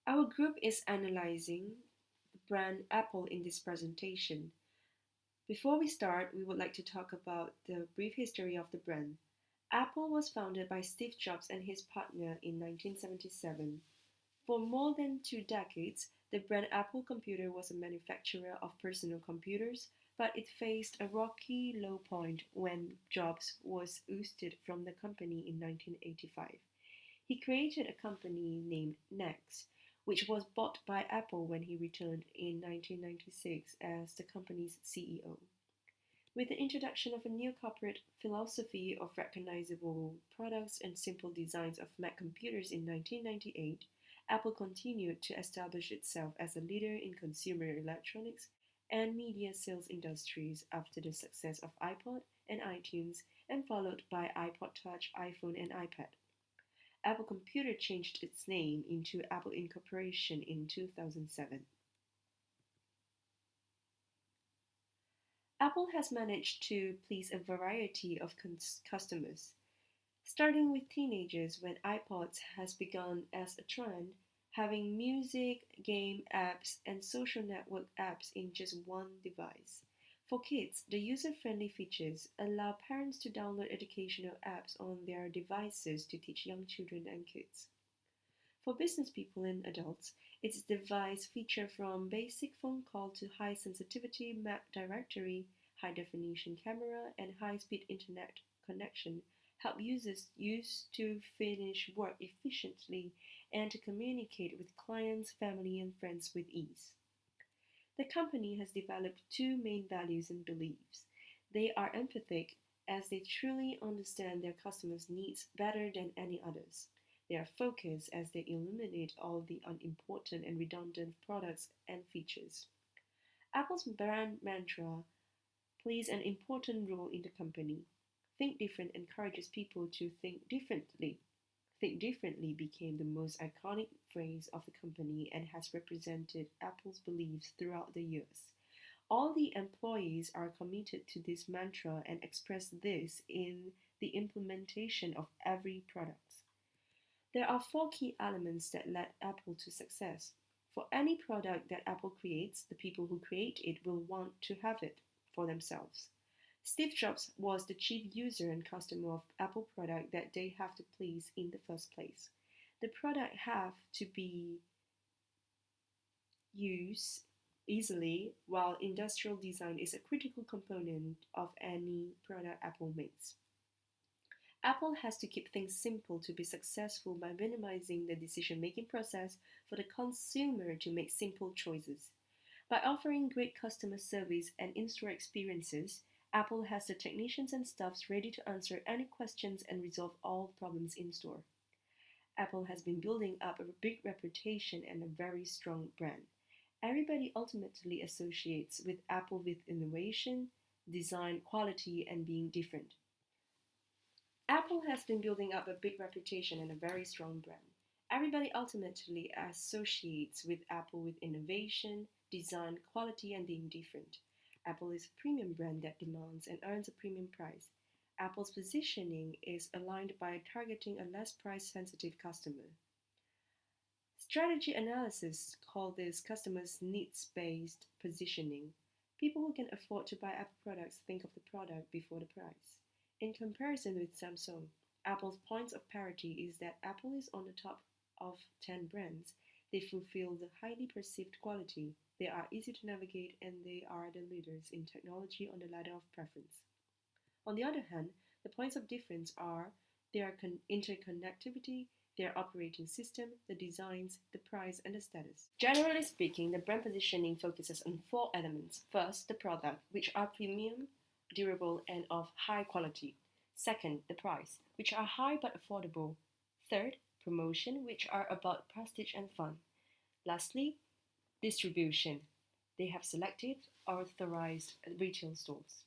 Our group is analyzing the brand Apple in this presentation. Before we start, we would like to talk about the brief history of the brand. Apple was founded by Steve Jobs and his partner in 1977. For more than 2 decades, the brand Apple Computer was a manufacturer of personal computers, but it faced a rocky low point when Jobs was ousted from the company in 1985. He created a company named NeXT, which was bought by Apple when he returned in 1996 as the company's CEO. With the introduction of a new corporate philosophy of recognizable products and simple designs of Mac computers in 1998, Apple continued to establish itself as a leader in consumer electronics and media sales industries after the success of iPod and iTunes and followed by iPod Touch, iPhone, and iPad. Apple Computer changed its name into Apple Incorporation in 2007. Apple has managed to please a variety of customers, starting with teenagers when iPods has begun as a trend, having music, game apps, and social network apps in just one device. For kids, the user-friendly features allow parents to download educational apps on their devices to teach young children and kids. For business people and adults, its device feature from basic phone call to high sensitivity Mac directory, high definition camera, and high speed internet connection help users use to finish work efficiently and to communicate with clients, family, and friends with ease. The company has developed two main values and beliefs. They are empathic, as they truly understand their customers' needs better than any others. They are focused, as they eliminate all the unimportant and redundant products and features. Apple's brand mantra plays an important role in the company. Think different encourages people to think differently. Think differently became the most iconic phrase of the company and has represented Apple's beliefs throughout the years. All the employees are committed to this mantra and express this in the implementation of every product. There are four key elements that led Apple to success. For any product that Apple creates, the people who create it will want to have it for themselves. Steve Jobs was the chief user and customer of Apple product that they have to please in the first place. The product have to be used easily, while industrial design is a critical component of any product Apple makes. Apple has to keep things simple to be successful by minimizing the decision-making process for the consumer to make simple choices. By offering great customer service and in-store experiences, Apple has the technicians and staffs ready to answer any questions and resolve all problems in store. Apple has been building up a big reputation and a very strong brand. Everybody ultimately associates with Apple with innovation, design, quality, and being different. Apple has been building up a big reputation and a very strong brand. Everybody ultimately associates with Apple with innovation, design, quality, and being different. Apple is a premium brand that demands and earns a premium price. Apple's positioning is aligned by targeting a less price sensitive customer. Strategy analysis call this customers' needs based positioning. People who can afford to buy Apple products think of the product before the price. In comparison with Samsung, Apple's points of parity is that Apple is on the top of 10 brands. They fulfill the highly perceived quality, they are easy to navigate, and they are the leaders in technology on the ladder of preference. On the other hand, the points of difference are their interconnectivity, their operating system, the designs, the price, and the status. Generally speaking, the brand positioning focuses on four elements. First, the product, which are premium, durable, and of high quality. Second, the price, which are high but affordable. Third, promotion, which are about prestige and fun. Lastly, distribution. They have selected authorized retail stores.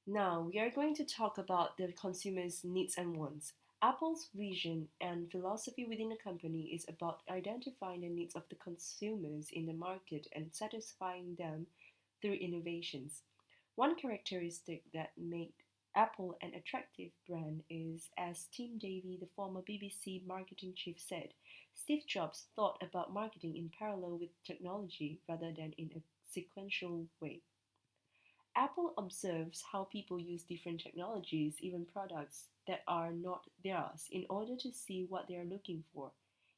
Now, we are going to talk about the consumer's needs and wants. Apple's vision and philosophy within the company is about identifying the needs of the consumers in the market and satisfying them through innovations. One characteristic that made Apple, an attractive brand, is, as Tim Davie, the former BBC marketing chief, said, Steve Jobs thought about marketing in parallel with technology rather than in a sequential way. Apple observes how people use different technologies, even products that are not theirs, in order to see what they are looking for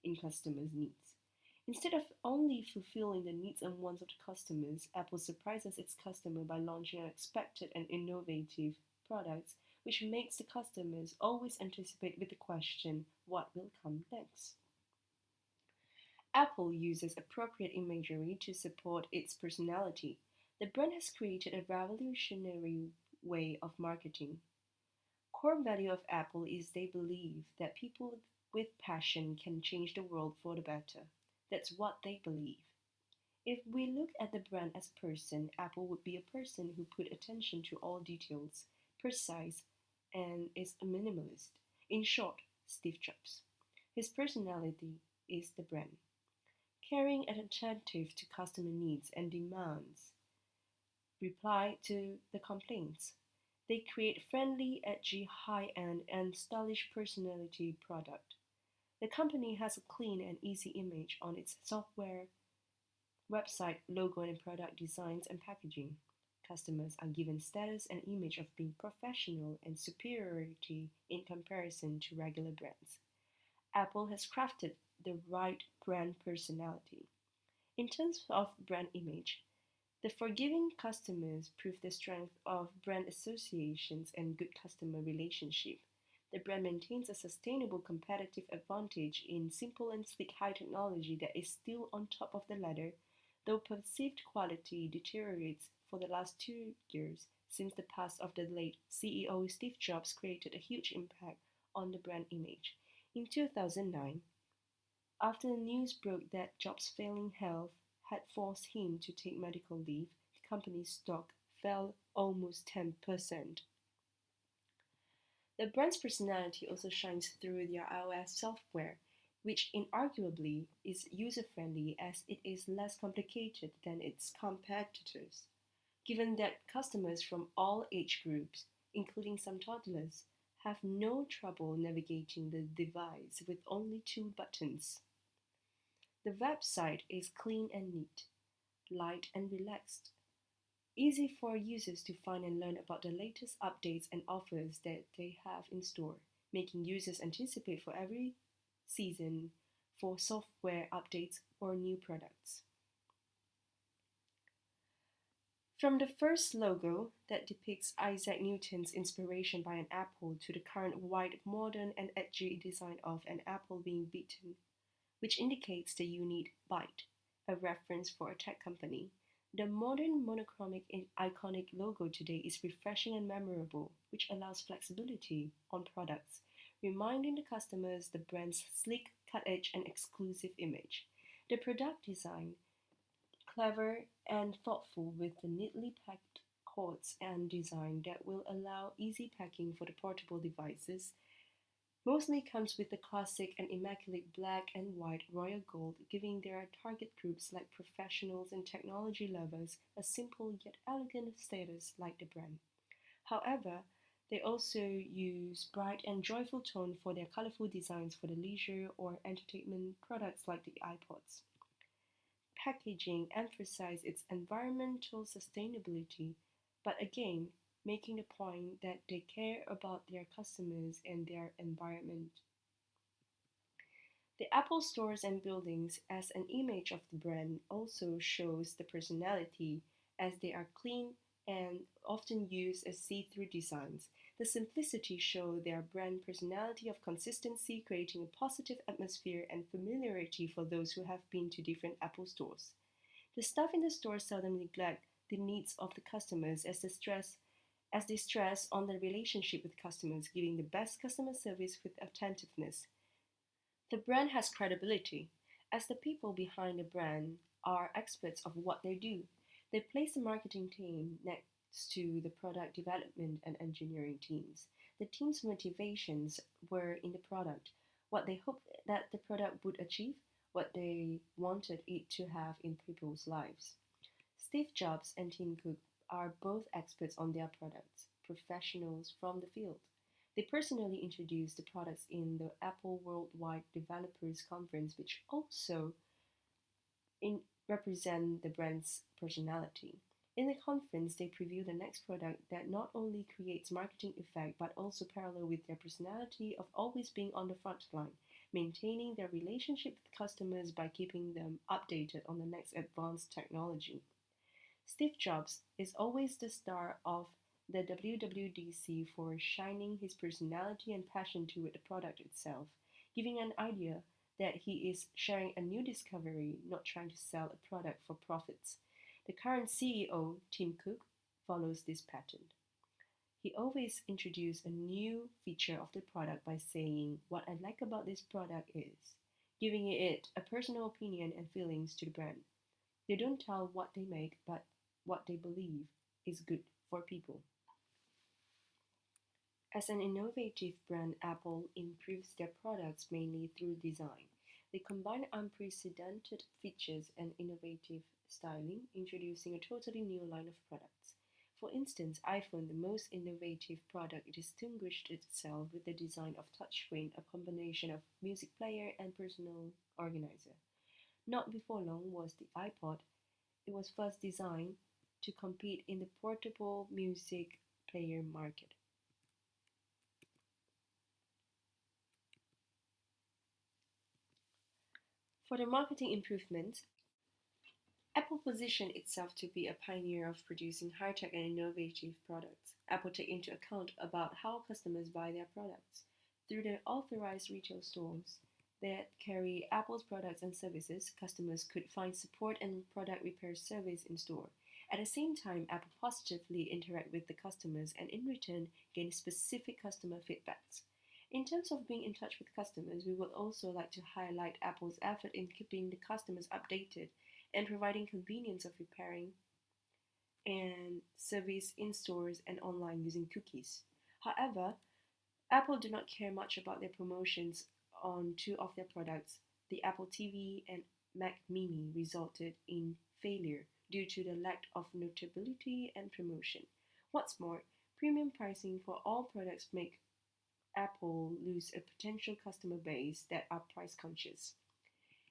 in customers' needs. Instead of only fulfilling the needs and wants of the customers, Apple surprises its customer by launching unexpected and innovative products, which makes the customers always anticipate with the question, what will come next? Apple uses appropriate imagery to support its personality. The brand has created a revolutionary way of marketing. Core value of Apple is they believe that people with passion can change the world for the better. That's what they believe. If we look at the brand as person, Apple would be a person who put attention to all details, precise, and is a minimalist. In short, Steve Jobs. His personality is the brand. Caring and attentive to customer needs and demands, reply to the complaints. They create friendly, edgy, high-end, and stylish personality product. The company has a clean and easy image on its software, website, logo, and product designs and packaging. Customers are given status and image of being professional and superiority in comparison to regular brands. Apple has crafted the right brand personality. In terms of brand image, the forgiving customers prove the strength of brand associations and good customer relationship. The brand maintains a sustainable competitive advantage in simple and sleek high technology that is still on top of the ladder, though perceived quality deteriorates for the last 2 years since the pass of the late CEO Steve Jobs created a huge impact on the brand image. In 2009, after the news broke that Jobs' failing health had forced him to take medical leave, the company's stock fell almost 10%. The brand's personality also shines through their iOS software, which inarguably is user-friendly as it is less complicated than its competitors. Given that customers from all age groups, including some toddlers, have no trouble navigating the device with only 2 buttons. The website is clean and neat, light and relaxed, easy for users to find and learn about the latest updates and offers that they have in store, making users anticipate for every season for software updates or new products. From the first logo that depicts Isaac Newton's inspiration by an apple to the current wide, modern, and edgy design of an apple being beaten, which indicates the unit byte, a reference for a tech company. The modern monochromic and iconic logo today is refreshing and memorable, which allows flexibility on products, reminding the customers the brand's sleek, cut-edge, and exclusive image. The product design, clever and thoughtful with the neatly packed cords and design that will allow easy packing for the portable devices, mostly comes with the classic and immaculate black and white royal gold, giving their target groups like professionals and technology lovers a simple yet elegant status like the brand. However, they also use bright and joyful tone for their colorful designs for the leisure or entertainment products like the iPods. Packaging emphasizes its environmental sustainability, but again, making the point that they care about their customers and their environment. The Apple stores and buildings as an image of the brand also shows the personality as they are clean and often used as see-through designs. The simplicity show their brand personality of consistency, creating a positive atmosphere and familiarity for those who have been to different Apple stores. The staff in the store seldom neglect the needs of the customers as they stress on the relationship with customers, giving the best customer service with attentiveness. The brand has credibility, as the people behind the brand are experts of what they do. They place the marketing team next to the product development and engineering teams. The team's motivations were in the product, what they hoped that the product would achieve, what they wanted it to have in people's lives. Steve Jobs and Tim Cook are both experts on their products, professionals from the field. They personally introduced the products in the Apple Worldwide Developers Conference, which also in represent the brand's personality. In the conference, they preview the next product that not only creates marketing effect but also parallel with their personality of always being on the front line, maintaining their relationship with customers by keeping them updated on the next advanced technology. Steve Jobs is always the star of the WWDC for shining his personality and passion toward the product itself, giving an idea that he is sharing a new discovery, not trying to sell a product for profits. The current CEO, Tim Cook, follows this pattern. He always introduces a new feature of the product by saying, "What I like about this product is," giving it a personal opinion and feelings to the brand. They don't tell what they make, but what they believe is good for people. As an innovative brand, Apple improves their products mainly through design. They combine unprecedented features and innovative styling, introducing a totally new line of products. For instance, iPhone, the most innovative product, distinguished itself with the design of touchscreen, a combination of music player and personal organizer. Not before long was the iPod. It was first designed to compete in the portable music player market. For the marketing improvements, Apple positioned itself to be a pioneer of producing high-tech and innovative products. Apple take into account about how customers buy their products. Through their authorized retail stores that carry Apple's products and services, customers could find support and product repair service in store. At the same time, Apple positively interact with the customers and in return gain specific customer feedbacks. In terms of being in touch with customers, we would also like to highlight Apple's effort in keeping the customers updated and providing convenience of repairing and service in stores and online using cookies. However, Apple do not care much about their promotions on two of their products. The Apple TV and Mac Mini resulted in failure due to the lack of notability and promotion. What's more, premium pricing for all products make Apple lose a potential customer base that are price conscious.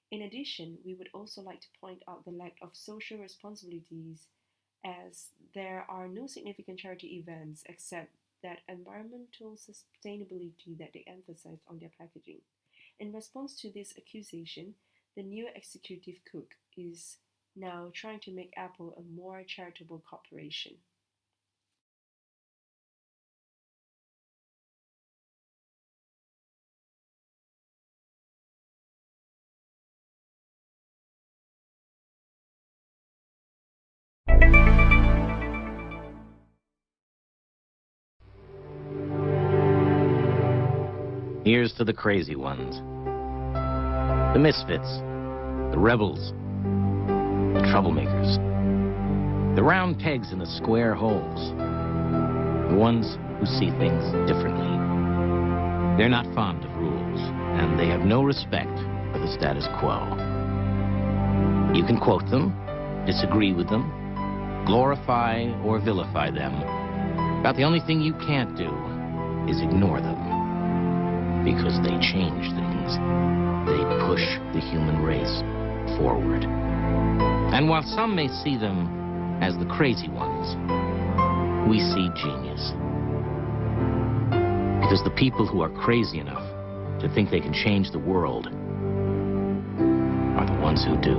In addition, we would also like to point out the lack of social responsibilities as there are no significant charity events except that environmental sustainability that they emphasize on their packaging. In response to this accusation, the new executive Cook is now trying to make Apple a more charitable corporation. Here's to the crazy ones, the misfits, the rebels, the troublemakers, the round pegs in the square holes, the ones who see things differently. They're not fond of rules, and they have no respect for the status quo. You can quote them, disagree with them, glorify or vilify them, but the only thing you can't do is ignore them. Because they change things. They push the human race forward. And while some may see them as the crazy ones, we see genius. Because the people who are crazy enough to think they can change the world are the ones who do.